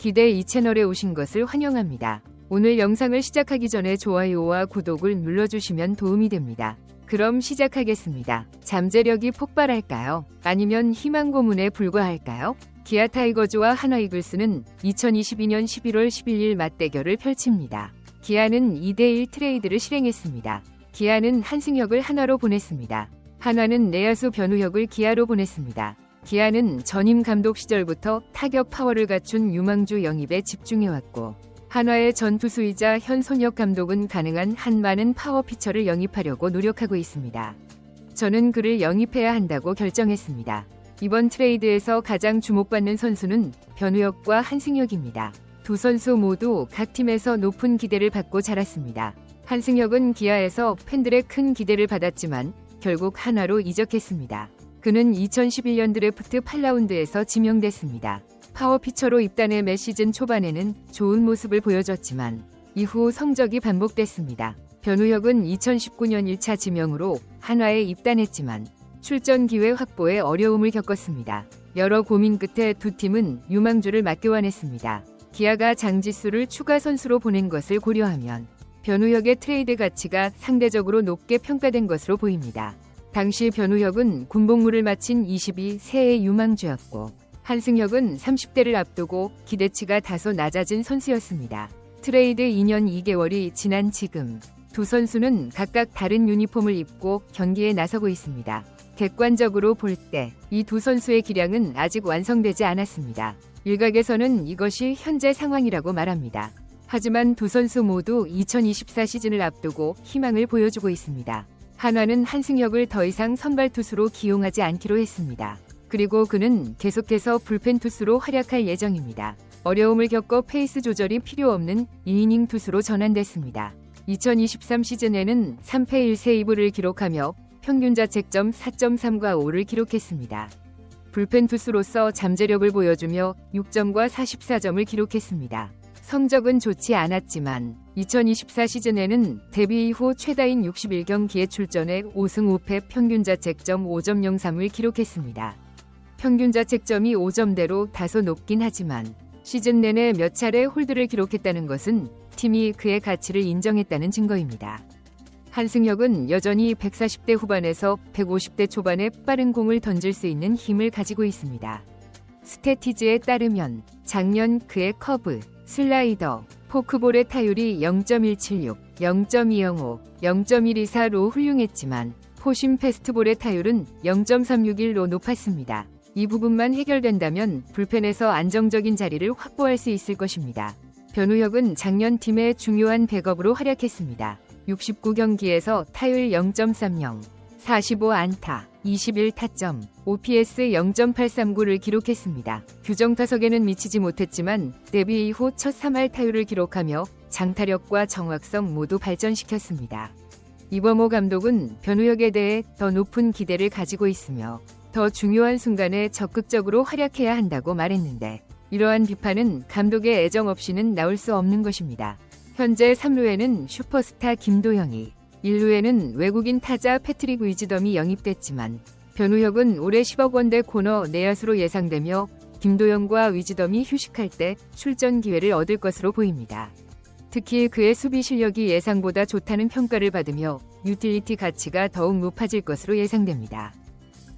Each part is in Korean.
기대 이 채널에 오신 것을 환영합니다. 오늘 영상을 시작하기 전에 좋아요와 구독을 눌러주시면 도움이 됩니다. 그럼 시작하겠습니다. 잠재력이 폭발할까요? 아니면 희망 고문에 불과할까요? 기아 타이거즈와 한화 이글스는 2022년 11월 11일 맞대결을 펼칩니다. 기아는 2대1 트레이드를 실행했습니다. 기아는 한승혁을 한화로 보냈습니다. 한화는 내야수 변우혁을 기아로 보냈습니다. 기아는 전임 감독 시절부터 타격 파워를 갖춘 유망주 영입에 집중해왔고, 한화의 전 투수이자 현 손혁 감독은 가능한 한 많은 파워 피처를 영입하려고 노력하고 있습니다. 저는 그를 영입해야 한다고 결정했습니다. 이번 트레이드에서 가장 주목받는 선수는 변우혁과 한승혁입니다. 두 선수 모두 각 팀에서 높은 기대를 받고 자랐습니다. 한승혁은 기아에서 팬들의 큰 기대를 받았지만 결국 한화로 이적했습니다. 그는 2011년 드래프트 8라운드에서 지명됐습니다. 파워 피처로 입단해 매 시즌 초반에는 좋은 모습을 보여줬지만 이후 성적이 반복됐습니다. 변우혁은 2019년 1차 지명으로 한화에 입단했지만 출전 기회 확보에 어려움을 겪었습니다. 여러 고민 끝에 두 팀은 유망주를 맞교환했습니다. 기아가 장지수를 추가 선수로 보낸 것을 고려하면 변우혁의 트레이드 가치가 상대적으로 높게 평가된 것으로 보입니다. 당시 변우혁은 군복무를 마친 22세의 유망주였고, 한승혁은 30대를 앞두고 기대치가 다소 낮아진 선수였습니다. 트레이드 2년 2개월이 지난 지금 두 선수는 각각 다른 유니폼을 입고 경기에 나서고 있습니다. 객관적으로 볼 때 이 두 선수의 기량은 아직 완성되지 않았습니다. 일각에서는 이것이 현재 상황이라고 말합니다. 하지만 두 선수 모두 2024 시즌을 앞두고 희망을 보여주고 있습니다. 한화는 한승혁을 더 이상 선발 투수로 기용하지 않기로 했습니다. 그리고 그는 계속해서 불펜 투수로 활약할 예정입니다. 어려움을 겪어 페이스 조절이 필요 없는 2이닝 투수로 전환됐습니다. 2023 시즌에는 3패 1세 2부를 기록하며 평균 자책점 4.3과 5를 기록했습니다. 불펜 투수로서 잠재력을 보여주며 6점과 44점을 기록했습니다. 성적은 좋지 않았지만 2024 시즌에는 데뷔 이후 최다인 61경기에 출전해 5승 5패 평균 자책점 5.03을 기록했습니다. 평균 자책점이 5점대로 다소 높긴 하지만 시즌 내내 몇 차례 홀드를 기록했다는 것은 팀이 그의 가치를 인정했다는 증거입니다. 한승혁은 여전히 140대 후반에서 150대 초반에 빠른 공을 던질 수 있는 힘을 가지고 있습니다. 스태티즈에 따르면 작년 그의 커브, 슬라이더, 포크볼의 타율이 0.176, 0.205, 0.124로 훌륭했지만 포심 패스트볼의 타율은 0.361로 높았습니다. 이 부분만 해결된다면 불펜에서 안정적인 자리를 확보할 수 있을 것입니다. 변우혁은 작년 팀의 중요한 백업으로 활약했습니다. 69경기에서 타율 0.30, 45안타, 21타점, OPS 0.839를 기록했습니다. 규정 타석에는 미치지 못했지만 데뷔 이후 첫 3할 타율을 기록하며 장타력과 정확성 모두 발전시켰습니다. 이범호 감독은 변우혁에 대해 더 높은 기대를 가지고 있으며 더 중요한 순간에 적극적으로 활약해야 한다고 말했는데, 이러한 비판은 감독의 애정 없이는 나올 수 없는 것입니다. 현재 3루에는 슈퍼스타 김도영이, 1루에는 외국인 타자 패트릭 위즈덤이 영입됐지만 변우혁은 올해 10억 원대 코너 내야수로 예상되며 김도영과 위즈덤이 휴식할 때 출전 기회를 얻을 것으로 보입니다. 특히 그의 수비 실력이 예상보다 좋다는 평가를 받으며 유틸리티 가치가 더욱 높아질 것으로 예상됩니다.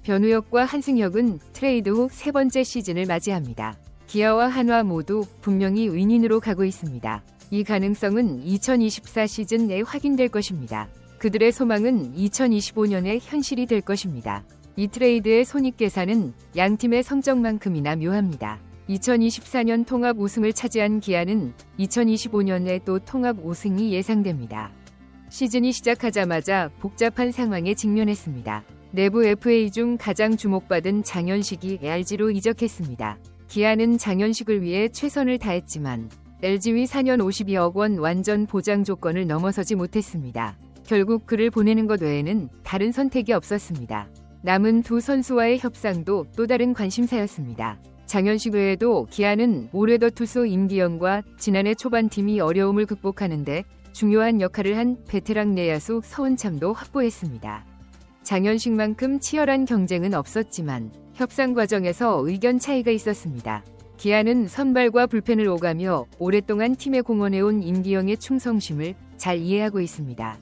변우혁과 한승혁은 트레이드 후 세 번째 시즌을 맞이합니다. 기아와 한화 모두 분명히 윈윈으로 가고 있습니다. 이 가능성은 2024 시즌 내 확인될 것입니다. 그들의 소망은 2025년에 현실이 될 것입니다. 이 트레이드의 손익계산은 양 팀의 성적만큼이나 묘합니다. 2024년 통합 우승을 차지한 기아는 2025년에 또 통합 우승이 예상됩니다. 시즌이 시작하자마자 복잡한 상황에 직면했습니다. 내부 FA 중 가장 주목받은 장현식이 LG로 이적했습니다. 기아는 장현식을 위해 최선을 다했지만 LG위 4년 52억 원 완전 보장 조건을 넘어서지 못했습니다. 결국 그를 보내는 것 외에는 다른 선택이 없었습니다. 남은 두 선수와의 협상도 또 다른 관심사였습니다. 장현식 외에도 기아는 올해더 투수 임기영과 지난해 초반 팀이 어려움을 극복하는데 중요한 역할을 한 베테랑 내야수 서은참도 확보했습니다. 장현식만큼 치열한 경쟁은 없었지만 협상 과정에서 의견 차이가 있었습니다. 기아는 선발과 불펜을 오가며 오랫동안 팀에 공헌해온 임기영의 충성심을 잘 이해하고 있습니다.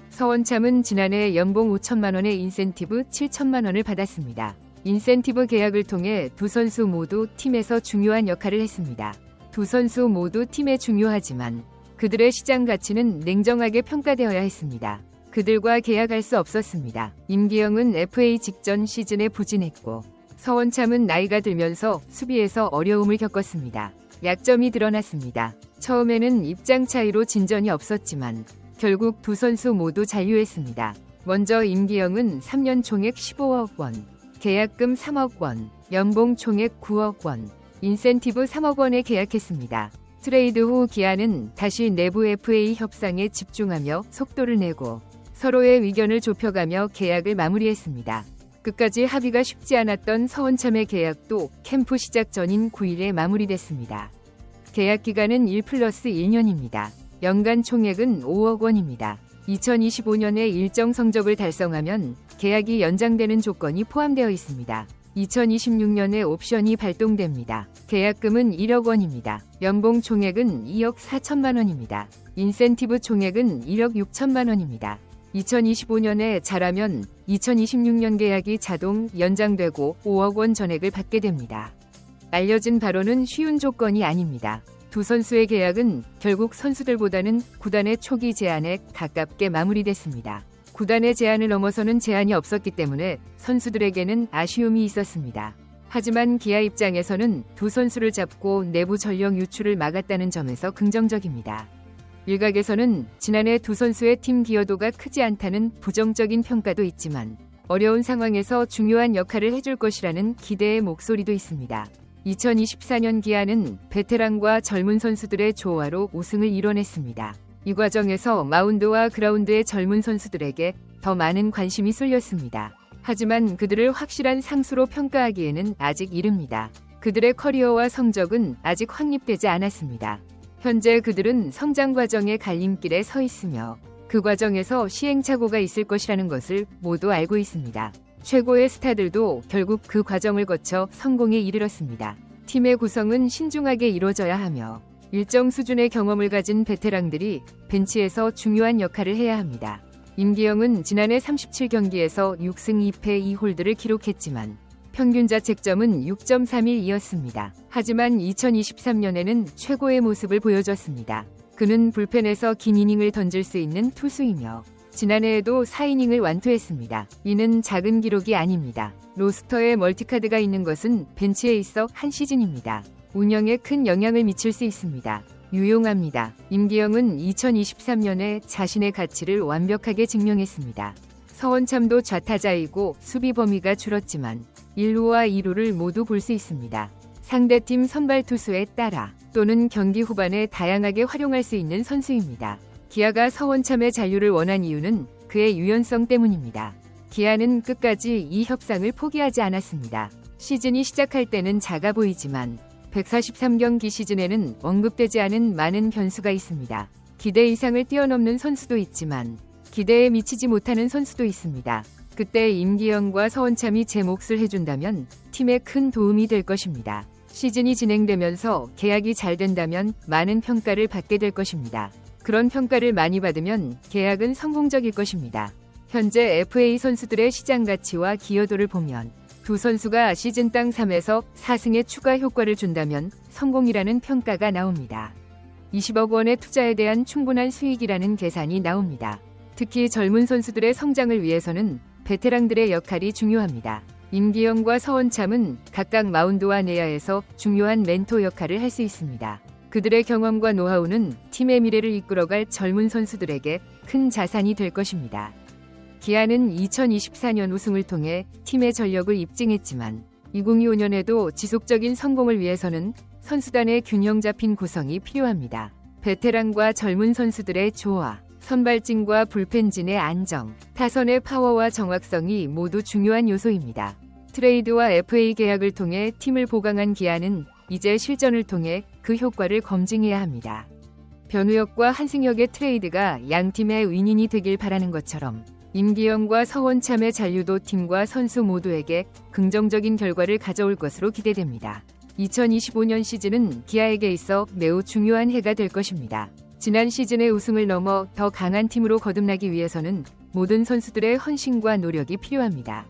서원참은 지난해 연봉 5천만 원의 인센티브 7천만 원을 받았습니다. 인센티브 계약을 통해 두 선수 모두 팀에서 중요한 역할을 했습니다. 두 선수 모두 팀에 중요하지만 그들의 시장 가치는 냉정하게 평가되어야 했습니다. 그들과 계약할 수 없었습니다. 임기영은 FA 직전 시즌에 부진했고 서원참은 나이가 들면서 수비에서 어려움을 겪었습니다. 약점이 드러났습니다. 처음에는 입장 차이로 진전이 없었지만 결국 두 선수 모두 잔류했습니다. 먼저 임기영은 3년 총액 15억 원, 계약금 3억 원, 연봉 총액 9억 원, 인센티브 3억 원에 계약했습니다. 트레이드 후 기아는 다시 내부 FA 협상에 집중하며 속도를 내고 서로의 의견을 좁혀가며 계약을 마무리했습니다. 끝까지 합의가 쉽지 않았던 서원참의 계약도 캠프 시작 전인 9일에 마무리됐습니다. 계약 기간은 1+1년입니다. 연간 총액은 5억 원입니다. 2025년에 일정 성적을 달성하면 계약이 연장되는 조건이 포함되어 있습니다. 2026년에 옵션이 발동됩니다. 계약금은 1억 원입니다. 연봉 총액은 2억 4천만 원입니다. 인센티브 총액은 1억 6천만 원입니다. 2025년에 잘하면 2026년 계약이 자동 연장되고 5억 원 전액을 받게 됩니다. 알려진 바로는 쉬운 조건이 아닙니다. 두 선수의 계약은 결국 선수들보다는 구단의 초기 제안에 가깝게 마무리됐습니다. 구단의 제안을 넘어서는 제안이 없었기 때문에 선수들에게는 아쉬움이 있었습니다. 하지만 기아 입장에서는 두 선수를 잡고 내부 전력 유출을 막았다는 점에서 긍정적입니다. 일각에서는 지난해 두 선수의 팀 기여도가 크지 않다는 부정적인 평가도 있지만 어려운 상황에서 중요한 역할을 해줄 것이라는 기대의 목소리도 있습니다. 2024년 기아는 베테랑과 젊은 선수들의 조화로 우승을 이뤄냈습니다. 이 과정에서 마운드와 그라운드의 젊은 선수들에게 더 많은 관심이 쏠렸습니다. 하지만 그들을 확실한 상수로 평가하기에는 아직 이릅니다. 그들의 커리어와 성적은 아직 확립되지 않았습니다. 현재 그들은 성장 과정의 갈림길에 서 있으며 그 과정에서 시행착오가 있을 것이라는 것을 모두 알고 있습니다. 최고의 스타들도 결국 그 과정을 거쳐 성공에 이르렀습니다. 팀의 구성은 신중하게 이루어져야 하며 일정 수준의 경험을 가진 베테랑들이 벤치에서 중요한 역할을 해야 합니다. 임기영은 지난해 37경기에서 6승 2패 2홀드를 기록했지만 평균 자책점은 6.31이었습니다. 하지만 2023년에는 최고의 모습을 보여줬습니다. 그는 불펜에서 긴 이닝을 던질 수 있는 투수이며 지난해에도 4이닝을 완투했습니다. 이는 작은 기록이 아닙니다. 로스터에 멀티카드가 있는 것은 벤치에 있어 한 시즌입니다. 운영에 큰 영향을 미칠 수 있습니다. 유용합니다. 임기영은 2023년에 자신의 가치를 완벽하게 증명했습니다. 서원참도 좌타자이고 수비 범위가 줄었지만 1루와 2루를 모두 볼 수 있습니다. 상대팀 선발 투수에 따라 또는 경기 후반에 다양하게 활용할 수 있는 선수입니다. 기아가 서원참의 잔류를 원한 이유는 그의 유연성 때문입니다. 기아는 끝까지 이 협상을 포기하지 않았습니다. 시즌이 시작할 때는 작아 보이지만 143경기 시즌에는 언급되지 않은 많은 변수가 있습니다. 기대 이상을 뛰어넘는 선수도 있지만 기대에 미치지 못하는 선수도 있습니다. 그때 임기영과 서원참이 제 몫을 해준다면 팀에 큰 도움이 될 것입니다. 시즌이 진행되면서 계약이 잘 된다면 많은 평가를 받게 될 것입니다. 그런 평가를 많이 받으면 계약은 성공적일 것입니다. 현재 FA 선수들의 시장 가치와 기여도를 보면 두 선수가 시즌 땅 3에서 4승의 추가 효과를 준다면 성공이라는 평가가 나옵니다. 20억 원의 투자에 대한 충분한 수익이라는 계산이 나옵니다. 특히 젊은 선수들의 성장을 위해서는 베테랑들의 역할이 중요합니다. 임기영과 서원참은 각각 마운드와 내야에서 중요한 멘토 역할을 할 수 있습니다. 그들의 경험과 노하우는 팀의 미래를 이끌어갈 젊은 선수들에게 큰 자산이 될 것입니다. 기아는 2024년 우승을 통해 팀의 전력을 입증했지만 2025년에도 지속적인 성공을 위해서는 선수단의 균형 잡힌 구성이 필요합니다. 베테랑과 젊은 선수들의 조화, 선발진과 불펜진의 안정, 타선의 파워와 정확성이 모두 중요한 요소입니다. 트레이드와 FA 계약을 통해 팀을 보강한 기아는 이제 실전을 통해 그 효과를 검증해야 합니다. 변우혁과 한승혁의 트레이드가 양 팀의 윈윈이 되길 바라는 것처럼 임기영과 서원참의 잔류도 팀과 선수 모두에게 긍정적인 결과를 가져올 것으로 기대됩니다. 2025년 시즌은 기아에게 있어 매우 중요한 해가 될 것입니다. 지난 시즌의 우승을 넘어 더 강한 팀으로 거듭나기 위해서는 모든 선수들의 헌신과 노력이 필요합니다.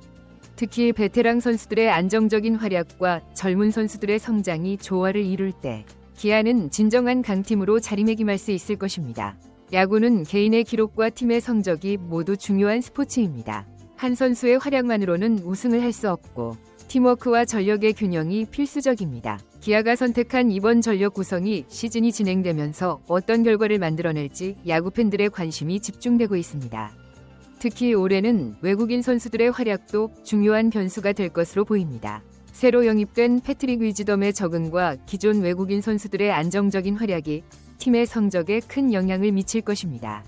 특히 베테랑 선수들의 안정적인 활약과 젊은 선수들의 성장이 조화를 이룰 때 기아는 진정한 강팀으로 자리매김할 수 있을 것입니다. 야구는 개인의 기록과 팀의 성적이 모두 중요한 스포츠입니다. 한 선수의 활약만으로는 우승을 할 수 없고 팀워크와 전력의 균형이 필수적입니다. 기아가 선택한 이번 전력 구성이 시즌이 진행되면서 어떤 결과를 만들어낼지 야구 팬들의 관심이 집중되고 있습니다. 특히 올해는 외국인 선수들의 활약도 중요한 변수가 될 것으로 보입니다. 새로 영입된 패트릭 위즈덤의 적응과 기존 외국인 선수들의 안정적인 활약이 팀의 성적에 큰 영향을 미칠 것입니다.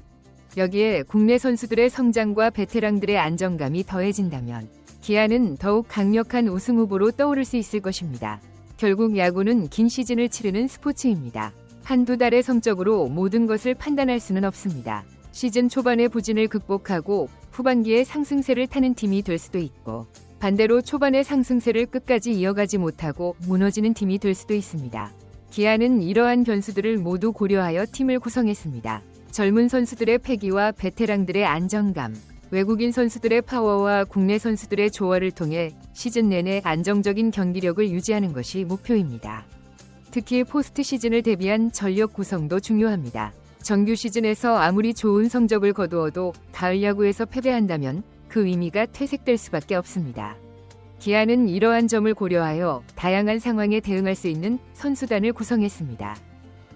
여기에 국내 선수들의 성장과 베테랑들의 안정감이 더해진다면 기아는 더욱 강력한 우승 후보로 떠오를 수 있을 것입니다. 결국 야구는 긴 시즌을 치르는 스포츠입니다. 한두 달의 성적으로 모든 것을 판단할 수는 없습니다. 시즌 초반의 부진을 극복하고 후반기에 상승세를 타는 팀이 될 수도 있고 반대로 초반의 상승세를 끝까지 이어가지 못하고 무너지는 팀이 될 수도 있습니다. 기아는 이러한 변수들을 모두 고려하여 팀을 구성했습니다. 젊은 선수들의 패기와 베테랑들의 안정감, 외국인 선수들의 파워와 국내 선수들의 조화를 통해 시즌 내내 안정적인 경기력을 유지하는 것이 목표입니다. 특히 포스트 시즌을 대비한 전력 구성도 중요합니다. 정규 시즌에서 아무리 좋은 성적을 거두어도 가을 야구에서 패배한다면 그 의미가 퇴색될 수밖에 없습니다. 기아는 이러한 점을 고려하여 다양한 상황에 대응할 수 있는 선수단을 구성했습니다.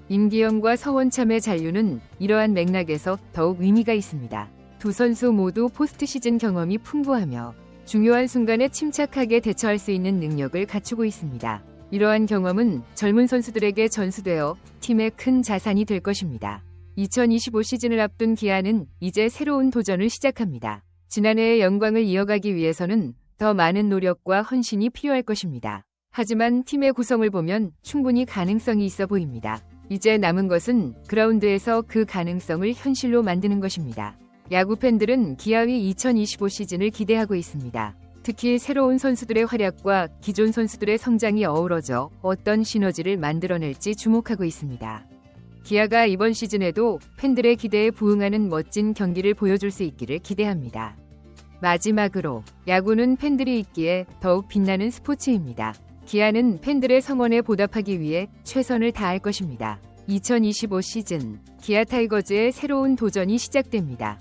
임기영과 서원참의 잔류는 이러한 맥락에서 더욱 의미가 있습니다. 두 선수 모두 포스트 시즌 경험이 풍부하며 중요한 순간에 침착하게 대처할 수 있는 능력을 갖추고 있습니다. 이러한 경험은 젊은 선수들에게 전수되어 팀의 큰 자산이 될 것입니다. 2025 시즌을 앞둔 기아는 이제 새로운 도전을 시작합니다. 지난해의 영광을 이어가기 위해서는 더 많은 노력과 헌신이 필요할 것입니다. 하지만 팀의 구성을 보면 충분히 가능성이 있어 보입니다. 이제 남은 것은 그라운드에서 그 가능성을 현실로 만드는 것입니다. 야구 팬들은 기아의 2025 시즌을 기대하고 있습니다. 특히 새로운 선수들의 활약과 기존 선수들의 성장이 어우러져 어떤 시너지를 만들어낼지 주목하고 있습니다. 기아가 이번 시즌에도 팬들의 기대에 부응하는 멋진 경기를 보여줄 수 있기를 기대합니다. 마지막으로 야구는 팬들이 있기에 더욱 빛나는 스포츠입니다. 기아는 팬들의 성원에 보답하기 위해 최선을 다할 것입니다. 2025 시즌 기아 타이거즈의 새로운 도전이 시작됩니다.